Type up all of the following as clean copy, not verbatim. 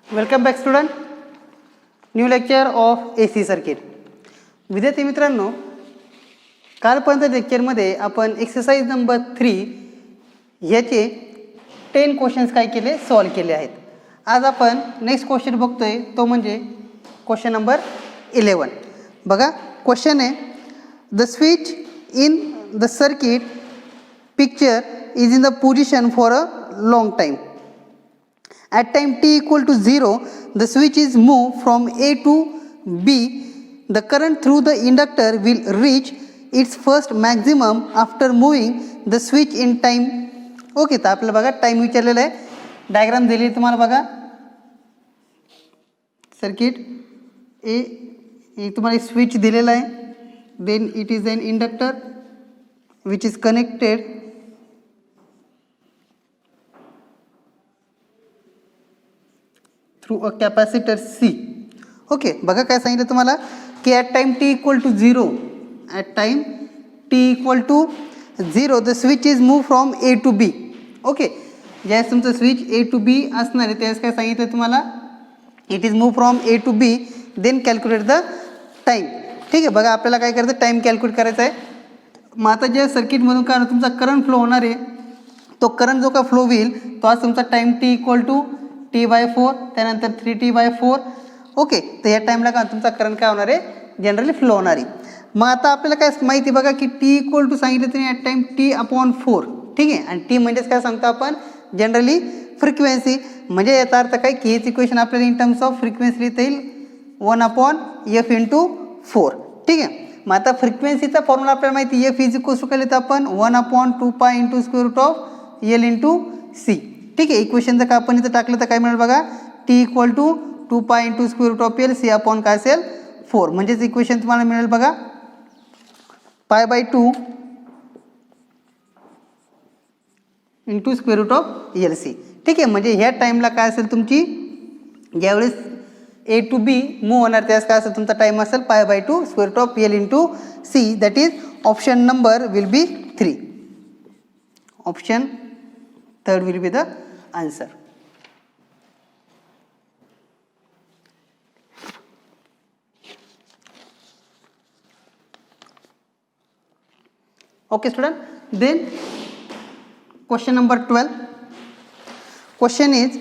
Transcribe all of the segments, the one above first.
Welcome back student. New lecture of AC circuit. विद्यार्थी मित्रांनो, कालपर्यंत लेक्चरमध्ये आपण एक्सरसाइज नंबर 3 ह्याचे 10 क्वेश्चन्स काय केले, सॉल्व केले आहेत. आज आपण नेक्स्ट क्वेश्चन बघतोय, तो म्हणजे क्वेश्चन नंबर 11. बघा, क्वेश्चन आहे, the switch in the circuit picture is in the position for a long time. At time t equal to 0, the switch is moved from A to B. The current through the inductor will reach its first maximum after moving the switch in time. Okay, तर आपल्याला बघा time विचारलेला आहे. Diagram दिली तुम्हाला बघा. Circuit ए तुम्हाला switch दिलेला आहे. Then it is an inductor which is connected through a capacitor C. Okay, बघा काय सांगितलं तुम्हाला की at time t equal to 0, at time t equal to 0 the switch is move from A to B. Okay, ज्यावेळेस तुमचं switch A to B असणार आहे त्यावेळेस काय सांगितलं तुम्हाला, it is move from A to B, then calculate the time. ठीक आहे, बघा आपल्याला काय करायचं, टाईम कॅल्क्युलेट करायचा आहे. मग आता ज्या सर्किटमधून काय तुमचा करंट फ्लो होणार आहे, तो करंट जो का फ्लो होईल तो आज तुमचा time t equal to T/4, त्यानंतर 3T/4. ओके, तर या टाईमला का तुमचा करंट काय होणार आहे, जनरली फ्लो होणार आहे. मग आता आपल्याला काय माहिती बघा की t इक्वल टू सांगितलं तुम्ही ॲट टाईम T/4. ठीक आहे, आणि t म्हणजेच काय सांगतो आपण, जनरली फ्रिक्वेन्सी. म्हणजे याचा अर्थ काय की हेच इक्वेशन आपल्याला इन टर्म्स ऑफ फ्रिक्वेन्सी लिहिता येईल 1/f × 4. ठीक आहे, मग आता फ्रिक्वेन्सीचा फॉर्म्युला आपल्याला माहिती, f इज इक्वल्स टू काय लिहितो आपण 1/2π × √L × C. ठीक आहे, इक्वेशन जर का आपण इथं टाकलं तर काय मिळेल बघा, t equal to 2π × √L C upon काय असेल 4. म्हणजेच इक्वेशन तुम्हाला मिळेल बघा π/2 × √LC. ठीक आहे, म्हणजे ह्या टाईमला काय असेल तुमची, ज्यावेळेस A टू B मूव्ह होणार त्यावेळेस काय असेल तुमचा टाईम असेल π/2 √L × C. That is option number will be 3. Option third will be the answer. Okay student, then question number 12. Question is,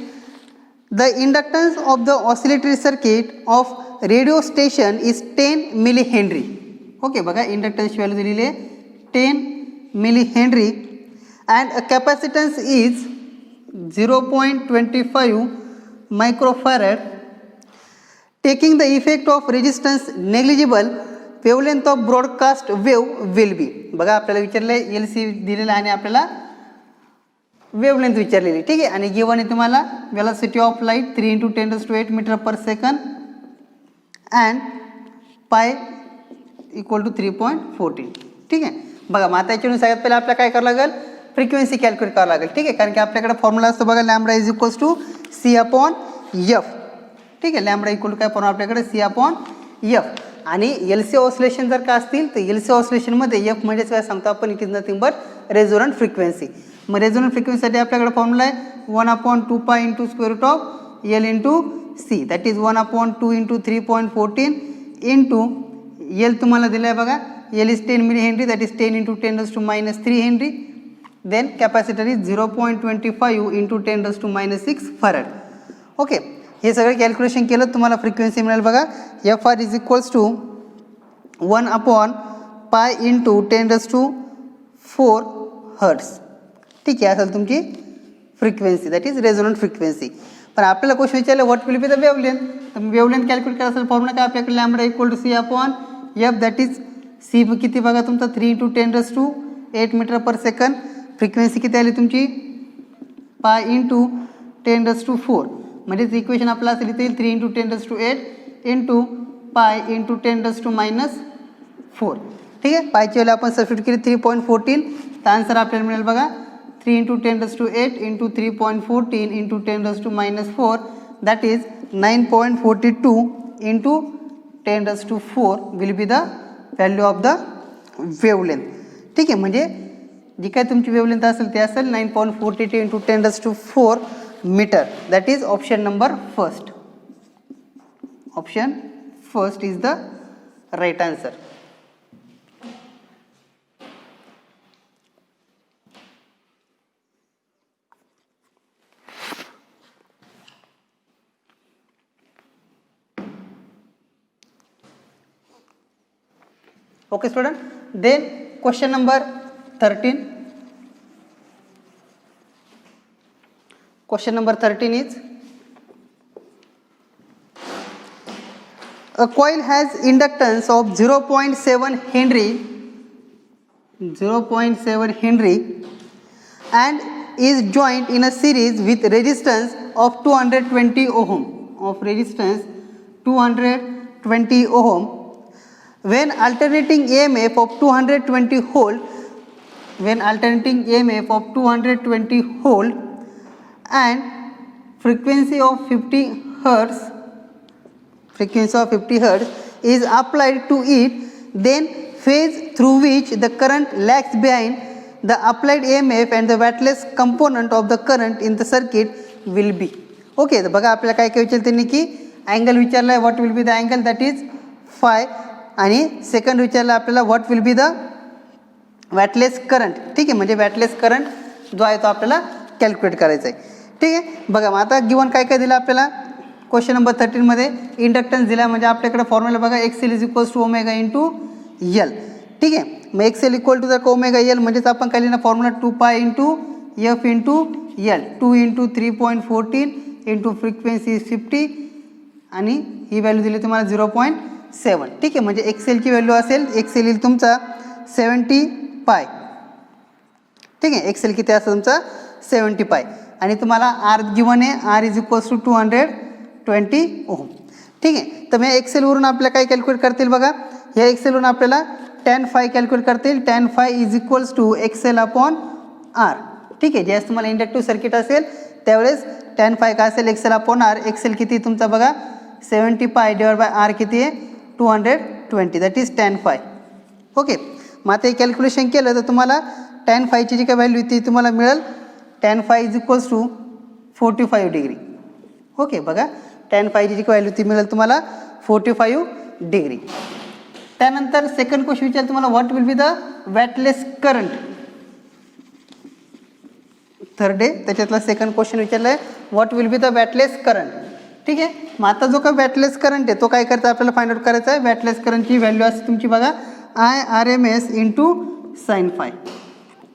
the inductance of the oscillatory circuit of radio station is 10 millihenry. Okay, बघा inductance value दिलेली आहे 10 millihenry and a capacitance is 0.25 microfarad. Taking the effect of resistance negligible, wavelength of broadcast wave will be. बघा आपल्याला विचारलं आहे LC दिलेला आणि आपल्याला वेवलेंथ विचारलेली. ठीक आहे, आणि गिवन आहे तुम्हाला velocity of light 3 × 10⁸ metre per second and pi equal to 3.14. ठीक आहे, बघा मग आता याच्यावरून सगळ्यात पहिला आपल्याला काय करावं लागेल, फ्रिक्वेन्सी कॅल्क्युलेट करावं लागेल. ठीक आहे, कारण की आपल्याकडे फॉर्म्युला असतो बघा lambda is equals to C/F. ठीक आहे, लॅम्बडा इक्वल टू काय फॉर्म्युला आपल्याकडे C/F. आणि LC ऑसिलेशन जर का असतील तर LC ऑसिलेशनमध्ये F म्हणजेच काय सांगतो आपण, it is nothing but resonant frequency. मग रेझोनंट फ्रिक्वेन्सीसाठी आपल्याकडे फॉर्म्युला आहे 1/2π × √L × C. That is 1/2 × 3.14 × L तुम्हाला दिलं आहे बघा, L इज 10 millihenry, that is 10 × 10⁻³ henry. Then capacitor is 0.25 × 10⁻6 farad. Okay, हे सगळं कॅल्क्युलेशन केलं तुम्हाला फ्रिक्वेन्सी मिळेल बघा FR is equals to 1/π × 10⁴ hertz. ठीक आहे, असेल तुमची frequency, that is resonant frequency. पण आपल्याला क्वेश्चन विचारलं what will be the wavelength. तर वेवलेंथ कॅल्क्युलेट करायचं असेल फॉर्म्युला काय आपल्याकडे lambda equal to C/F. That is C किती बघा तुमचा 3 × 10⁸ मीटर पर सेकंड. फ्रिक्वेन्सी किती आली तुमची π × 10⁴. म्हणजेच इक्वेशन आपलं असेल इथे 3 × 10⁸ π × 10⁻⁴. ठीक आहे, पायची वेळेला आपण सबस्टिट्यूट केली 3.14. तर आन्सर आपल्याला मिळेल बघा 3 × 10⁸ × 3.14 × 10⁻⁴. That is 9.42 × 10⁴ will be the value of the wavelength. ठीक आहे, म्हणजे जी काय तुमची वेवलेंथ असेल ते असेल 9.42 × 10⁴ metre. That is option number first. Option first is the right answer. Okay student, then question number 13. Question number 13 is, a coil has inductance of 0.7 Henry and is joined in a series with resistance of 220 ohm. When alternating EMF of 220 volt and frequency of 50 hertz is applied to it, then phase through which the current lags behind the applied EMF and the wattless component of the current in the circuit will be. Okay, तर बघा आपल्याला काय काय विचारलं त्यांनी की angle विचारलाय, what will be the angle, that is phi. आणि सेकंड विचारलं आपल्याला what will be the wattless current. ठीक आहे, म्हणजे वॅटलेस करंट जो आहे तो आपल्याला कॅल्क्युलेट करायचा आहे. ठीक आहे, बघा मग आता गिवन काय काय दिलं आपल्याला क्वेश्चन नंबर 13 मध्ये. इंडक्टन्स दिला, म्हणजे आपल्याकडे फॉर्म्युला बघा XL is equals to omega into L. ठीक आहे, मग XL इक्वल टू जर ओमेगा एल म्हणजेच आपण काय लिहिणार formula 2 pi into F into L, 2 into 3.14 into frequency 50 आणि ही व्हॅल्यू दिली तुम्हाला 0.7. ठीक आहे, म्हणजे एक्सेलची व्हॅल्यू असेल, एक्सेल येईल तुमचा 70 पाय. ठीक आहे, एक्सेल किती असेल तुमचा 70 पाय. आणि तुम्हाला आर गिवन आहे, R is equals to 220 ohm. ठीक आहे, तर मग एक्सेलवरून आपल्याला काय कॅल्क्युलेट करतील बघा, ह्या एक्सेलवरून आपल्याला tan फाय कॅल्क्युलेट करतील. tan phi is equals to XL upon R. ठीक आहे, ज्यावेळेस तुम्हाला इंडक्टिव्ह सर्किट असेल त्यावेळेस tan फाय काय असेल एक्सेल अपॉन आर. एक्सेल किती तुमचा बघा 70 पाय डिवाइड बाय आर किती आहे 220, that is tan five. Okay, मग आता हे कॅल्क्युलेशन केलं तर तुम्हाला tan फायची जी काय व्हॅल्यू ती तुम्हाला मिळेल tan phi is equals to 45 degree. Okay, बघा tan फायची जी काय व्हॅल्यू ती मिळेल तुम्हाला 45 डिग्री. त्यानंतर सेकंड क्वेश्चन विचार तुम्हाला what will be the wattless current. Third day त्याच्यातला सेकंड क्वेश्चन विचारलं आहे what will be the wattless current. ठीक आहे, मग आता जो काय वॅटलेस करंट आहे तो काय करता आपल्याला फाइंड आउट करायचा आहे. वॅटलेस करंटची व्हॅल्यू असते तुमची बघा IRMS इंटू साइन फाय.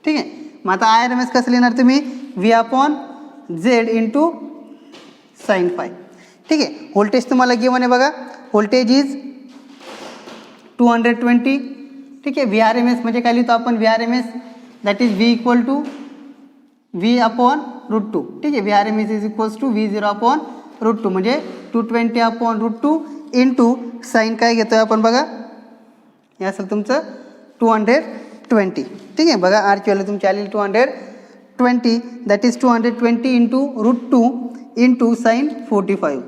ठीक आहे, मग आता IRMS कसं लिहिणार तुम्ही V upon Z into sine five. ठीक आहे, व्होल्टेज तुम्हाला गिवन आहे बघा, व्होल्टेज इज 220. ठीक आहे, VRMS म्हणजे काय लिहितो आपण VRMS that is V equal to V upon √2. ठीक आहे, VRMS is equals to V0 upon √2 म्हणजे 220 अपॉन √2 इंटू साईन काय घेतोय आपण बघा, हे असेल तुमचं 220. ठीक आहे, बघा आरची व्हॅल्यू तुमची आलेली 220 that is 220 into √2 into sine 45.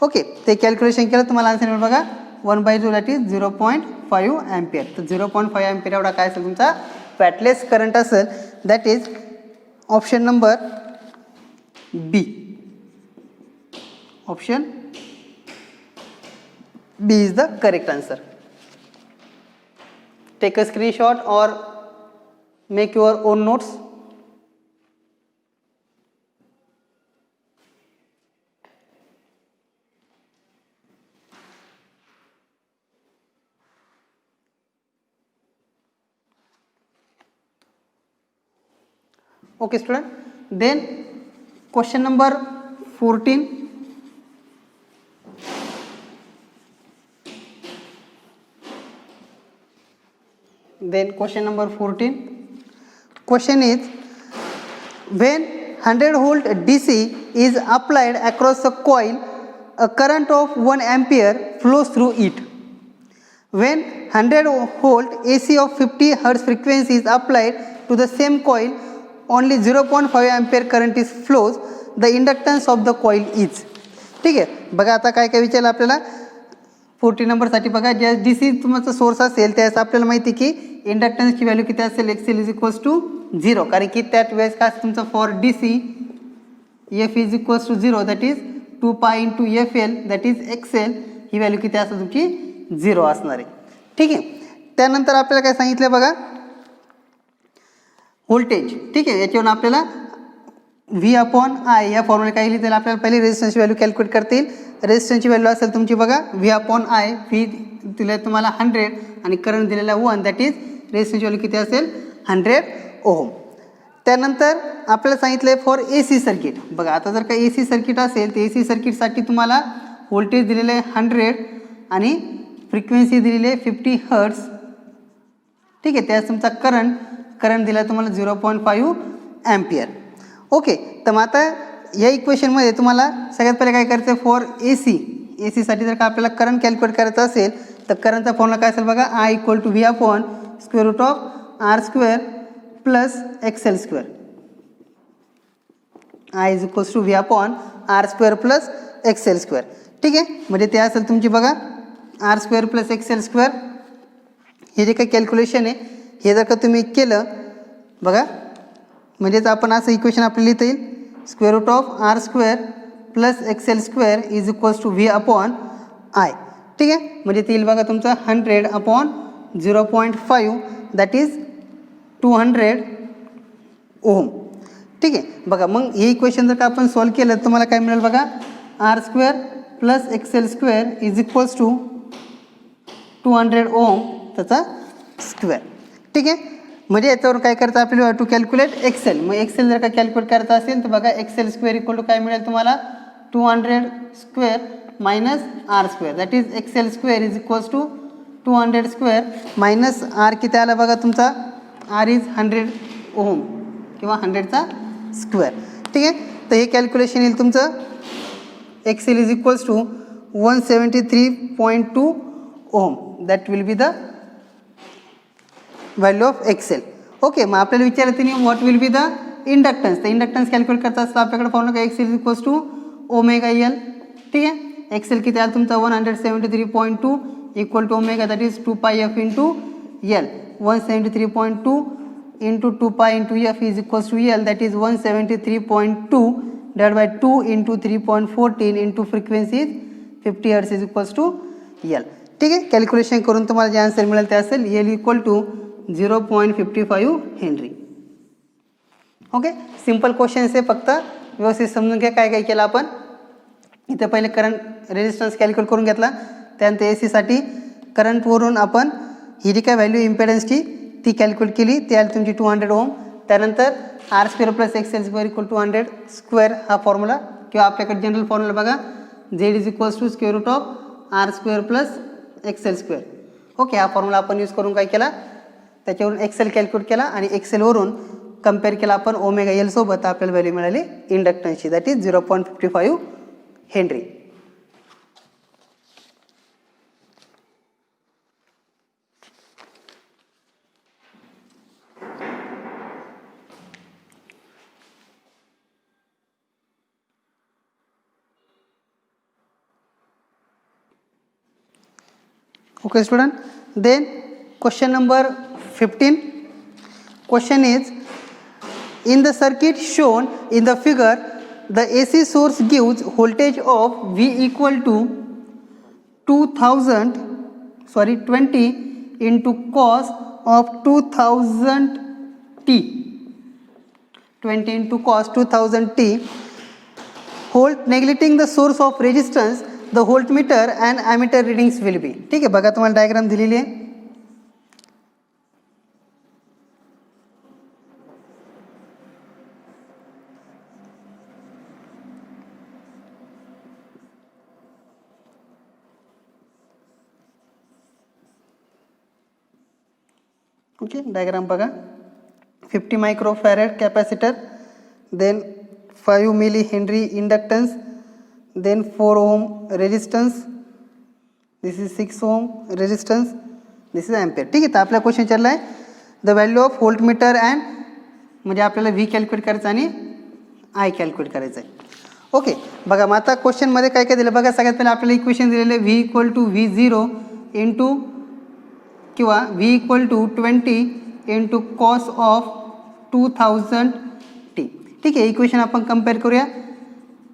Okay, ते कॅल्क्युलेशन केलं तुम्हाला आन्सर मिळेल बघा 1/2 दॅट इज 0.5 अँपियर. तर 0.5 अँपियर एवढा काय असेल तुमचा वॅटलेस करंट असेल, that is option number B. Option B is the correct answer. Take a screenshot or make your own notes. Okay student, then question number 14. Then question number 14. Question is, when 100 volt DC is applied across a coil, a current of 1 ampere flows through it. When 100 volt AC of 50 hertz frequency is applied to the same coil, only 0.5 ampere current is flows. The inductance of the coil is. ठीक आहे, बघा आता काय काय विचारलं आपल्याला 40 नंबरसाठी बघा, ज्या DC तुमचा सोर्स असेल त्यास आपल्याला माहिती की इंडक्टन्सची व्हॅल्यू किती असेल XL इज इक्वल्स टू 0, कारण की त्यात वेळेस काय तुमचं for DC F is equals to 0 that is 2π/FL that is XL, ही व्हॅल्यू किती असणार तुमची 0 असणार आहे. ठीक आहे. त्यानंतर आपल्याला काय सांगितलं बघा, व्होल्टेज. ठीक आहे, याच्यावरून आपल्याला V/I या फॉर्म्युला काय लिहिता येईल आपल्याला. पहिले रेजिस्टन्सची व्हॅल्यू कॅल्क्युलेट करता येईल. रेजिस्टन्सची व्हॅल्यू असेल तुमची बघा V/I, व्ही दिलं तुम्हाला 100 आणि करंट दिलेला 1, दॅट इज रेजिस्टन्सची व्हॅल्यू किती असेल 100 ओहम. त्यानंतर आपल्याला सांगितलं आहे फॉर AC सर्किट. बघा आता जर का AC सर्किट असेल तर AC सर्किटसाठी तुम्हाला व्होल्टेज दिलेलं आहे 100 आणि फ्रिक्वेन्सी दिलेली आहे 50 हर्ट्स. ठीक आहे, त्यास तुमचा करंट दिला तुम्हाला 0.5 अँपियर. ओके, तर मग आता या इक्वेशनमध्ये तुम्हाला सगळ्यात पहिले काय करायचं आहे, फॉर एसीसाठी जर का आपल्याला करंट कॅल्क्युलेट करायचं असेल तर करंटचा फॉर्म्युला काय असेल बघा, I = V/√R² + XL². I = V/R² + XL². ठीक आहे, म्हणजे ते असेल तुमची बघा R² + XL². हे जे काही कॅल्क्युलेशन आहे हे जर का तुम्ही केलं बघा, म्हणजेच आपण असं इक्वेशन आपल्याला लिहिता येईल, √R² + XL² = V/I. ठीक आहे, म्हणजे ते येईल बघा तुमचं 100/0.5 दॅट इज 200 ओहम. ठीक आहे, बघा मग हे इक्वेशन जर का आपण सॉल्व केलं तर तुम्हाला काय मिळेल बघा, R² + XL² = 200 ओहम त्याचा स्क्वेअर. ठीक आहे, म्हणजे याच्यावर काय करता आपल्याला टू कॅल्क्युलेट XL. मग XL जर का कॅल्क्युलेट करायचं असेल तर बघा XL² = काय मिळेल तुम्हाला 200² - R², that is XL² = 200² minus R किती आला बघा तुमचा, R इज 100 ओहम किंवा 100चा स्क्वेअर. ठीक आहे, तर हे कॅल्क्युलेशन येईल तुमचं XL = 173.2 ohm, that will be the value of XL. Okay, मग आपल्याला विचारलं तिने what will be the inductance. तर इंडक्टन्स कॅल्क्युलेट करता असता आपल्याकडे फॉर्म्युला काय, XL = ωL. ठीक आहे, XL किती आला तुमचा 173.2 = omega that is 2πf × L. 173.2 × 2π × F = L, that is 173.2 / 2 × 3.14 × frequency 50 hertz = L. ठीक आहे, कॅल्क्युलेशन करून तुम्हाला जे आन्सर मिळेल ते असेल L = 0.55 Henry. Okay, simple questions आहे, फक्त व्यवस्थित समजून घ्या काय काय केलं आपण. इथे पहिले करंट रेजिस्टन्स कॅल्क्युलेट करून घेतला, त्यानंतर एसीसाठी करंटवरून आपण ही जी काय व्हॅल्यू इम्पेडन्सची ती कॅल्क्युलेट केली, ती आली तुमची 200 ओहम. त्यानंतर R² + XL² = 200² हा फॉर्म्युला किंवा आपल्याकडे जनरल फॉर्म्युला बघा Z = √R² + XL². ओके, हा फॉर्म्युला आपण यूज करून काय केला, त्याच्यावरून XL कॅल्क्युलेट केला आणि XL वरून कम्पेअर केला आपण ωL सोबत, आपल्याला व्हॅल्यू मिळाली इंडक्टन्सची, that is 0.55 henry. Okay student, then question number 15. Question is, in the circuit shown in the figure, the AC source gives voltage of V = 20 into cos of 2000t, 20 into cos 2000t volt, neglecting the source of resistance, the voltmeter and ammeter readings will be. ठीक आहे, बघा तुम्हाला diagram दिलेली आहे. Okay, diagram बघा. 50 microfarad capacitor, then 5 milli henry inductance, then 4 ohm resistance, this is 6 ohm resistance, this is ampere. ठीक आहे, तर आपला क्वेश्चन चालला आहे the value of voltmeter and, म्हणजे आपल्याला V कॅल्क्युलेट करायचं आणि I कॅल्क्युलेट करायचं आहे. ओके, बघा मग आता क्वेश्चनमध्ये काय काय दिलं बघा. सगळ्यात पहिले आपल्याला इक्वेशन दिलेलं आहे V = V0 इंटू किंवा V = 20 इंटू कॉस ऑफ 2000t. ठीक आहे, इक्वेशन आपण कम्पेअर करूया.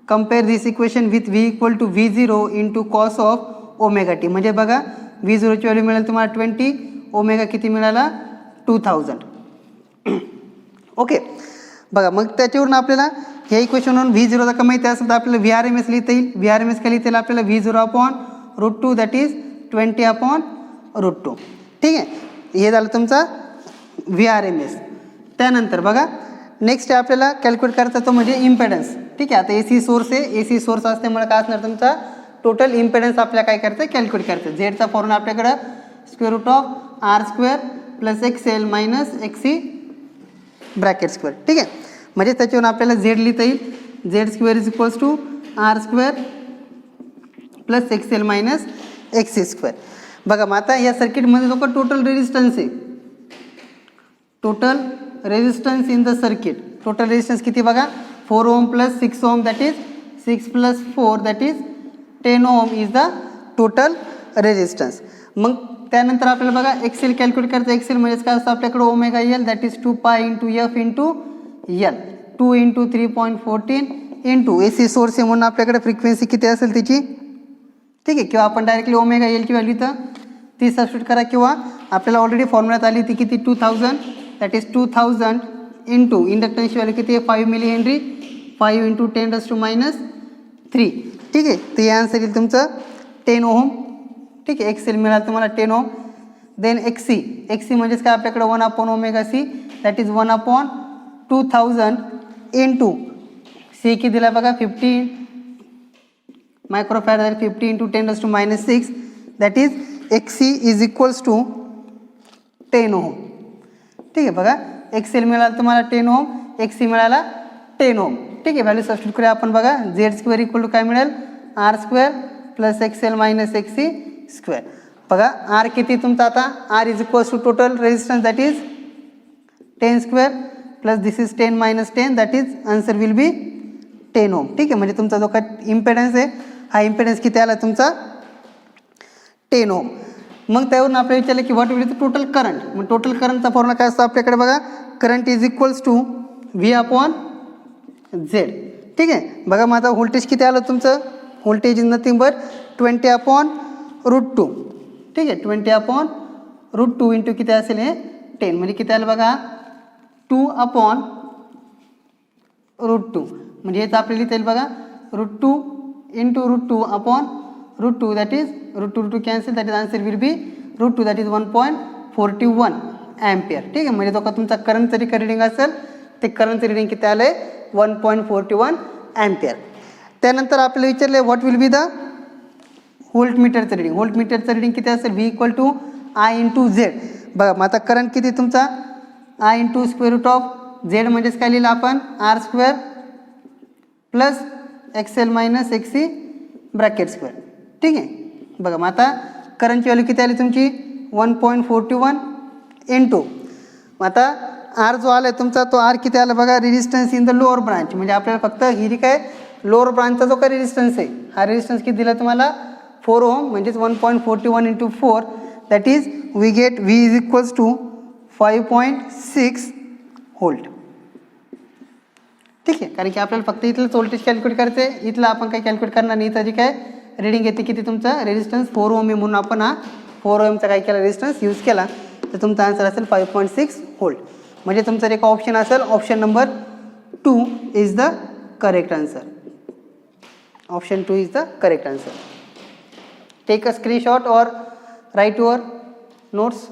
Compare this equation with V equal to V0 into cos of omega t. म्हणजे बघा V0ची व्हॅल्यू मिळेल तुम्हाला 20, ओमेगा किती मिळाला 2000. ओके बघा मग त्याच्यावरून आपल्याला हे इक्वेशनवरून V0 का माहिती असेल तर आपल्याला VRMS लिहिता येईल. VRMS का लिहिता येईल आपल्याला V0/√2 दॅट इज 20/√2. ठीक आहे, हे झालं तुमचा VRMS. त्यानंतर बघा नेक्स्ट आपल्याला कॅल्क्युलेट करायचा तो म्हणजे इम्पेडन्स. ठीक आहे, आता AC सोर्स आहे, AC सोर्स असल्यामुळे काय असणार तुमचा टोटल इम्पेडन्स आपल्याला काय करायचं कॅल्क्युलेट करायचं. झेडचा फॉर्म्युला आपल्याकडं √R² plus XL minus XC bracket square. ठीक आहे, म्हणजे त्याच्यावरून आपल्याला झेड लिहिता येईल. Z² is equals to R² plus XL minus XC². बघा मग आता या सर्किटमध्ये जो का टोटल रेजिस्टन्स आहे, total resistance in the circuit, total resistance किती बघा 4 ohm plus 6 ohm that is 6 plus 4 that is 10 ohm is the total resistance. मग त्यानंतर आपल्याला बघा एक्सेल कॅल्क्युलेट करायचं. एक्सेल म्हणजेच काय असतं आपल्याकडे omega L that is 2π into F into L, 2 into 3.14 into AC source आहे म्हणून आपल्याकडे फ्रिक्वेन्सी किती असेल त्याची. ठीक आहे, किंवा आपण डायरेक्टली ओमेगा एलची व्हॅल्यू तर ती सबस्टिट्यूट करा, किंवा आपल्याला ऑलरेडी फॉर्म्युल्यात आली ती किती 2000 दॅट इज 2000 इंटू इंडक्टन्सची व्हॅल्यू किती आहे 5 मिली हेनरी, 5 इंटू 10⁻³ ठीक आहे, ते आन्सर येईल तुमचं 10 ओहम. ठीक आहे, एक्सेल मिळालं तुम्हाला 10 ओहम. देन XC म्हणजेच काय आपल्याकडे 1/ωc that is 1/2000 into C किती दिला बघा 50 microfarad, 50 into 10⁻⁶ that is XC is equals to 10 ohm. ठीक आहे, बघा XL मिळाला तुम्हाला 10 ओहम, XC मिळाला 10 ओहम. ठीक आहे, व्हॅल्यू सबस्टिट्यूट करूया आपण. बघा Z² इक्वल टू काय मिळेल R² plus XL minus XC². बघा R किती तुमचा आता R is equals to total resistance that is 10² plus this is 10 minus 10 that is answer will be 10 ohm. ठीक आहे, म्हणजे तुमचा जो काय इम्पेडन्स आहे हा इम्पेडन्स किती आला तुमचा 10 ओहम. मग त्यावरून आपल्याला विचारलं की what will be the total current. मग टोटल करंटचा फॉर्म्युला काय असतो आपल्याकडे बघा current is equals to V/Z. ठीक आहे, बघा माझा व्होल्टेज किती आलं तुमचं, व्होल्टेज इज नथिंग बट 20/√2. ठीक आहे, 20/√2 इंटू किती असेल हे 10 म्हणजे किती आलं बघा 2/√2 म्हणजे हेच आपल्याला लिहिता येईल बघा √2 into √2/√2 that is √2 cancel that is answer will B √2 that is 1.41 ampere. ठीक आहे, म्हणजे जो का तुमचा करंटचं रिडिंग असेल ते करंटचं रिडिंग किती आलं आहे 1.41 अँपियर. त्यानंतर आपल्याला विचारलं व्हॉट विल बी द व्होल्टमीटरचं रिडिंग. व्होल्टमीटरचं रिडिंग किती असेल V equal to I into Z. बघा मग आता करंट किती तुमचा I इंटू √Z म्हणजेच काय लिहिलं आपण R² plus XL minus XC bracket square. ठीक आहे, बघा मग आता करंटची व्हॅल्यू किती आली तुमची 1.41 इंटू मग आता R जो आला आहे तुमचा तो R किती आला बघा resistance in the lower branch. म्हणजे आपल्याला फक्त ही काय लोअर ब्रांचचा जो काय रेजिस्टन्स आहे हा रेजिस्टन्स किती दिला तुम्हाला 4 ओहम म्हणजेच 1.41 into 4 that is we get V is equals to 5.6 volt. ठीक आहे, कारण की आपल्याला फक्त इथलं व्होल्टेज कॅल्क्युलेट करायचं आहे, इथलं आपण काही कॅल्क्युलेट करणार नाही. इथं जी काय रिडिंग येते किती तुमचा रेजिस्टन्स 4 ओहम आहे म्हणून आपण हा 4 ओहमचा काय केला रेजिस्टन्स यूज केला तर तुमचा आन्सर असेल 5.6 व्होल्ट. म्हणजे तुमचा एक ऑप्शन असेल option number 2 is the correct answer. Option 2 is the correct answer. Take a screenshot और write your notes.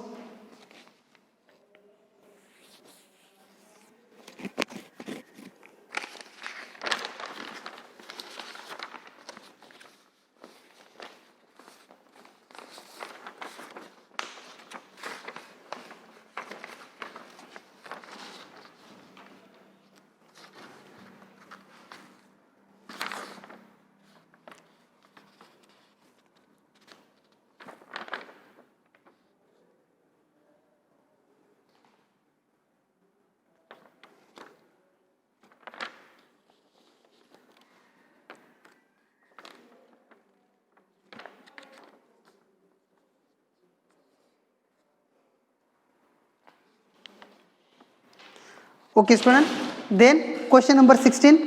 Okay student, then question number 16.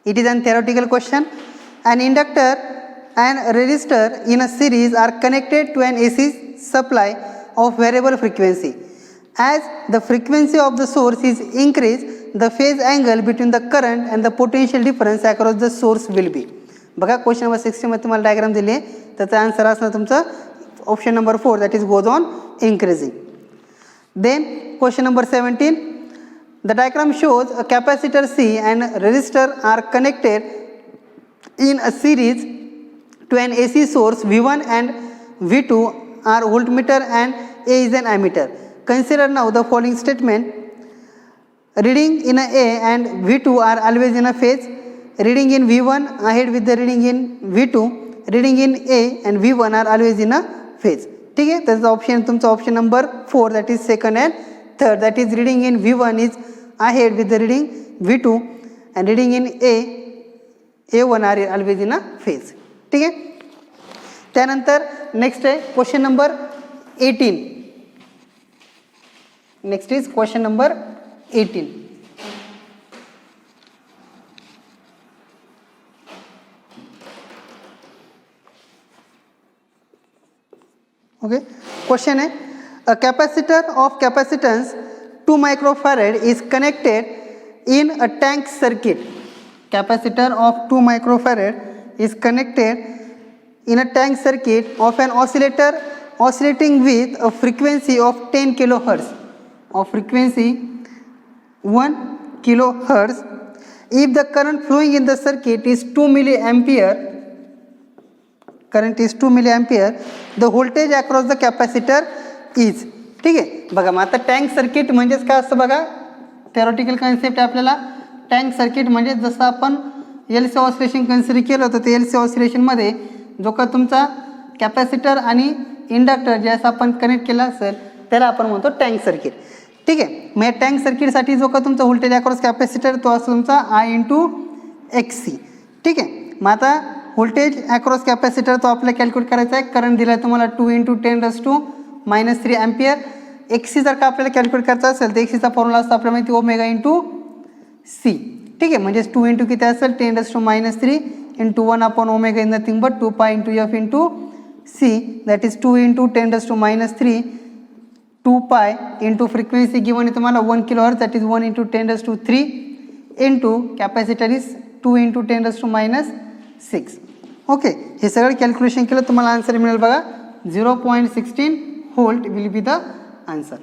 It is an theoretical question. An inductor and resistor in a series are connected to an AC supply of variable frequency. As the frequency of the source is increased, the phase angle between the current and the potential difference across the source will be. बघा question number 60 मध्ये तुम्हाला diagram दिली आहे, त्याचा answer असणार तुमचा option number 4 that is goes on increasing. Then question number 17, the diagram shows a capacitor C and resistor are connected in a series to an AC source. V1 and V2 are voltmeter and A is an ammeter. Consider now the following statement. Reading in A and V2 are always in a phase. Reading in V1 ahead with the reading in V2. Reading in A and V1 are always in a phase. ठीक है, त्याचा option तुमचा option number 4 that is second and third. That is reading in V1 is ahead with the reading V2 and reading in A1 are always in a phase. ठीक आहे. त्यानंतर next आहे question number 18. Next is question number 18. Okay, question है a capacitor of capacitance 2 microfarad is connected in a tank circuit. Capacitor of 2 microfarad is connected in a tank circuit of an oscillator oscillating with a frequency of 10 kilohertz. Of frequency 1 kilohertz. If the current flowing in the circuit is 2 milliampere, current is 2 milliampere, the voltage across the capacitor is. ठीक आहे. बघा मग आता tank circuit म्हणजेच काय असतं बघा, theoretical concept आहे आपल्याला. टँक सर्किट म्हणजे जसं आपण LC ऑसिलेशन कन्सिडर केलं होतं, ते LC ऑसिलेशनमध्ये जो का तुमचा कॅपॅसिटर आणि इंडक्टर ज्याचा आपण कनेक्ट केला असेल त्याला आपण म्हणतो टँक सर्किट. ठीक आहे. मग या टँक सर्किटसाठी जो का तुमचा व्होल्टेज अक्रॉस कॅपॅसिटर तो असतो तुमचा I/XC. ठीक आहे. मग आता व्होल्टेज अक्रॉस कॅपॅसिटर तो आपल्याला कॅल्क्युलेट करायचा आहे. करंट दिला आहे तुम्हाला 2 × 10⁻³ अँपियर. XC जर का आपल्याला कॅल्क्युलेट करायचं असेल तर XCचा फॉर्म्युला असतो आपल्याला माहिती ओमेगा × C. ठीक आहे. म्हणजे 2 × किती असेल 10⁻³ × 1/ω is nothing but 2π × F × C. That is 2 × 10⁻³ 2π × frequency given आहे तुम्हाला 1 kHz that is 1 × 10⁻³ × capacitor is 2 × 10⁻⁶. Okay, हे सगळं कॅल्क्युलेशन केलं तुम्हाला आन्सर मिळेल बघा 0.16 volt will be the answer.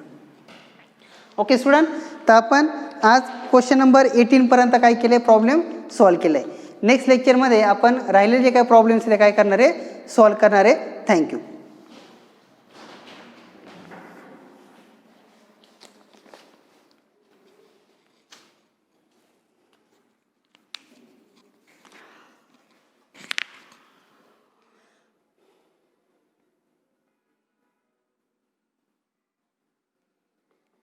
Okay student, तर आपण आज क्वेश्चन नंबर 18 पर्यंत काय केले प्रॉब्लेम सॉल्व केले. नेक्स्ट लेक्चरमध्ये आपण राहिलेले जे काही प्रॉब्लेम्स ते काय करणार आहे सॉल्व करणार आहे. थँक्यू.